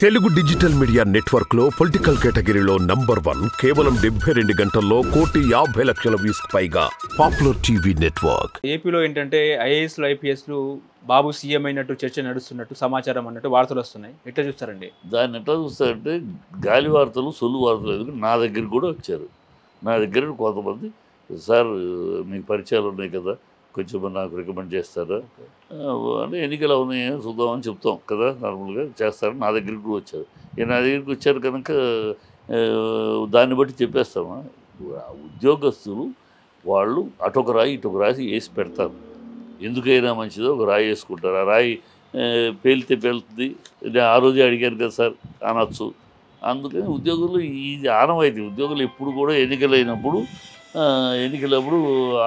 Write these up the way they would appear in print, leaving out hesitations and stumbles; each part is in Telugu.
తెలుగు డిజిటల్ మీడియా నెట్వర్క్ లో పొలిటికల్ కేటగిరీలో నంబర్ 1 కేవలం 72 గంటల్లో 1,50,00,000 వ్యూస్ పైగా పాపులర్ టీవీ నెట్వర్క్. ఏపీలో ఏంటంటే ఐఏఎస్లు ఐపీఎస్లు బాబు సీఎం అయినట్టు చర్చ నడుస్తున్నట్టు సమాచారం అన్నట్టు వార్తలు వస్తున్నాయి. ఎట్లా చూస్తారండి దాన్ని? ఎట్లా చూస్తారంటే గాలి వార్తలు, సొల్లు వార్తలు ఎందుకు నా దగ్గరికి కూడా వచ్చారు. నా దగ్గర కొంతమంది సార్ మీకు పరిచయాలు ఉన్నాయి కదా, కొంచెం నాకు రికమెండ్ చేస్తారా అంటే ఎన్నికలు అవునాయి చూద్దామని చెప్తాం కదా, నార్మల్గా చేస్తారు. నా దగ్గరికి కూడా వచ్చారు. నా దగ్గరికి వచ్చారు కనుక దాన్ని బట్టి చెప్పేస్తామా. ఉద్యోగస్తులు వాళ్ళు అటొక రాయి ఇటొక రాసి వేసి పెడతారు. ఎందుకైనా మంచిదో ఒక రాయి వేసుకుంటారు. ఆ రాయి పేలితే పేలుతుంది. ఆ రోజే అడిగారు కదా సార్ అనొచ్చు. అందుకని ఉద్యోగులు ఇది ఆనవాయితీ. ఉద్యోగులు ఎప్పుడు కూడా ఎన్నికలప్పుడు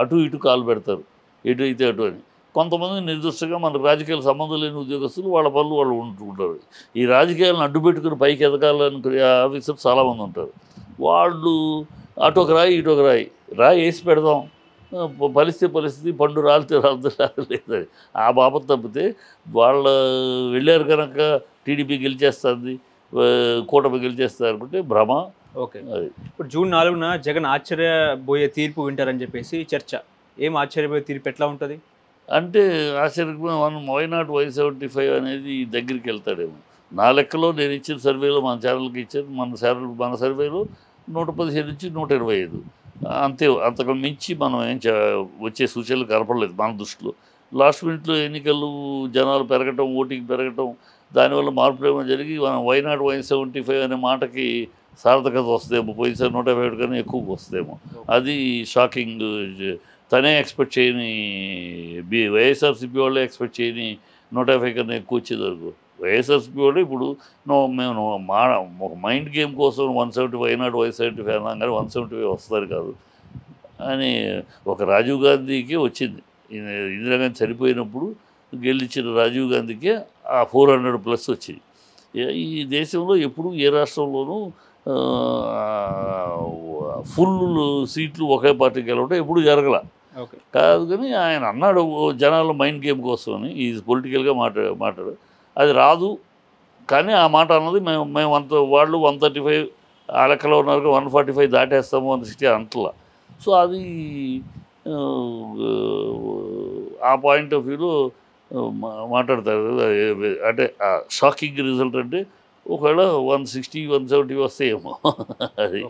అటు ఇటు కాలు పెడతారు, ఎటు అయితే అటు అని. కొంతమంది నిర్దిష్టంగా మనకు రాజకీయాల సంబంధం లేని ఉద్యోగస్తులు వాళ్ళ పనులు వాళ్ళు ఉంటుంటారు. ఈ రాజకీయాలను అడ్డుపెట్టుకుని పైకి ఎదగాలనుకునే ఆఫీసర్ చాలామంది ఉంటారు. వాళ్ళు అటొక రాయి ఇటొక రాయి వేసి పెడదాం, పరిస్థితి పండు రాలితే రాలేదు ఆ బాబత్ తప్పితే వాళ్ళ వెళ్ళారు కనుక టీడీపీ గెలిచేస్తుంది, కూటమి గెలిచేస్తారు అనుకుంటే భ్రమ. ఓకే, ఇప్పుడు జూన్ 4న జగన్ ఆశ్చర్యపోయే తీర్పు వింటారని చెప్పేసి చర్చ. ఏం ఆశ్చర్యపోయే తీర్పు ఎట్లా ఉంటుంది అంటే ఆశ్చర్యపోయి వైనాట్ 175 అనేది దగ్గరికి వెళ్తాడేమో. నా లెక్కలో నేను ఇచ్చిన సర్వేలో మన ఛానల్కి ఇచ్చాను. మన సర్వేలో 115 నుంచి 125 అంతే. అంతకు మించి మనం వచ్చే సూచనలు కనపడలేదు మన దృష్టిలో. లాస్ట్ మినిట్లో ఎన్నికలు జనాలు పెరగటం, ఓటింగ్ పెరగటం, దానివల్ల మార్పులు ఏమైనా జరిగి మనం వైనాట్ 175 అనే మాటకి సార్థకత వస్తేమో, పోయినసారి 150 కన్నా ఎక్కువ వస్తేమో. అది షాకింగ్. తనే ఎక్స్పెక్ట్ చేయని, వైఎస్ఆర్సీపీ వాళ్ళే ఎక్స్పెక్ట్ చేయని 150 కన్నా ఎక్కువ వచ్చేదరకు. వైఎస్ఆర్సీపీ వాళ్ళు ఇప్పుడు మేము ఒక మైండ్ గేమ్ కోసం 175 నాట్ 175 అన్నాం, కానీ 175 వస్తారు కాదు అని. ఒక రాజీవ్ గాంధీకి వచ్చింది. ఇందిరాగాంధీ చనిపోయినప్పుడు గెలిచిన రాజీవ్ గాంధీకి ఆ 400+ వచ్చింది. ఈ దేశంలో ఎప్పుడు ఏ రాష్ట్రంలోనూ ఫుల్ సీట్లు ఒకే పార్టీకి గెలవడం ఎప్పుడు జరగల. కాదు కానీ ఆయన అన్నాడు జనాల మైండ్ గేమ్ కోసం అని. ఈ పొలిటికల్గా మాట్లాడు అది రాదు. కానీ ఆ మాట అన్నది మేము వాళ్ళు 135 ఆ లెక్కలో ఉన్నారు, 145 దాటేస్తాము 160 అంటలా. సో అది ఆ పాయింట్ ఆఫ్ వ్యూలో మాట్లాడతారు. అంటే షాకింగ్ రిజల్ట్ అంటే ఒకవేళ 160 170 వస్తాయేమో అది.